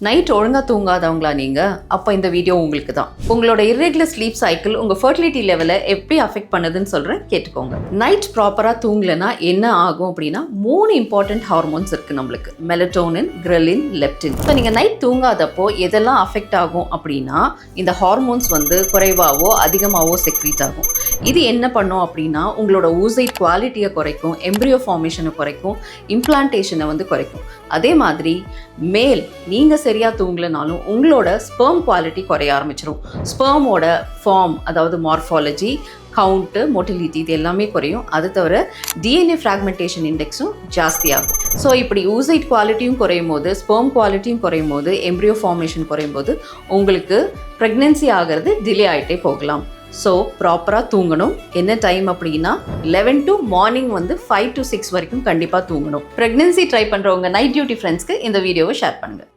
Night ஒழுங்காக தூங்காதவங்களா நீங்கள்? அப்போ இந்த வீடியோ உங்களுக்கு தான். உங்களோட இர்ரெகுலர் ஸ்லீப் சைக்கிள் உங்கள் ஃபர்டிலிட்டி லெவலை எப்படி அஃபெக்ட் பண்ணுதுன்னு சொல்கிறேன், கேட்டுக்கோங்க. நைட் ப்ராப்பராக தூங்கலைன்னா என்ன ஆகும் அப்படின்னா 3 இம்பார்ட்டன்ட் ஹார்மோன்ஸ் இருக்குது நம்மளுக்கு: மெலட்டோனின், கிரெலின், லெப்டின். ஸோ நீங்கள் நைட் தூங்காதப்போ எதெல்லாம் அஃபெக்ட் ஆகும் அப்படின்னா இந்த ஹார்மோன்ஸ் குறைவாகவோ அதிகமாகவோ செக்ரீட் ஆகும். இது என்ன பண்ணும் அப்படின்னா உங்களோட ஊசைட் குவாலிட்டியை குறைக்கும், எம்ப்ரியோ ஃபார்மேஷனை குறைக்கும், இம்ப்ளான்டேஷனை குறைக்கும். அதே மாதிரி மேல் நீங்கள் சரியாக தூங்கலைனாலும் உங்களோட ஸ்பெர்ம் குவாலிட்டி குறைய ஆரம்பிச்சிடும். ஸ்பெர்மோட ஃபார்ம், அதாவது மார்ஃபாலஜி, கவுண்ட்டு, மோட்டிலிட்டி, இது எல்லாமே குறையும். அது தவிர டிஎன்ஏ ஃப்ராக்மெண்டேஷன் இண்டெக்ஸும் ஜாஸ்தியாகும். ஸோ இப்படி ஊசைட் குவாலிட்டியும் குறையும் போது, ஸ்பெர்ம் குவாலிட்டியும் குறையும் போது, எம்ப்ரியோ ஃபார்மேஷன் குறையும் போது உங்களுக்கு ப்ரெக்னென்சி ஆகிறது டிலே ஆகிட்டே போகலாம். ஸோ ப்ராப்பராக தூங்கணும். என்ன டைம் அப்படின்னா 11 to மார்னிங் 5 to 6 வரைக்கும் கண்டிப்பாக தூங்கணும். ப்ரெக்னென்சி ட்ரை பண்ணுறவங்க நைட் டியூட்டி ஃப்ரெண்ட்ஸ்க்கு இந்த வீடியோவை ஷேர் பண்ணுங்கள்.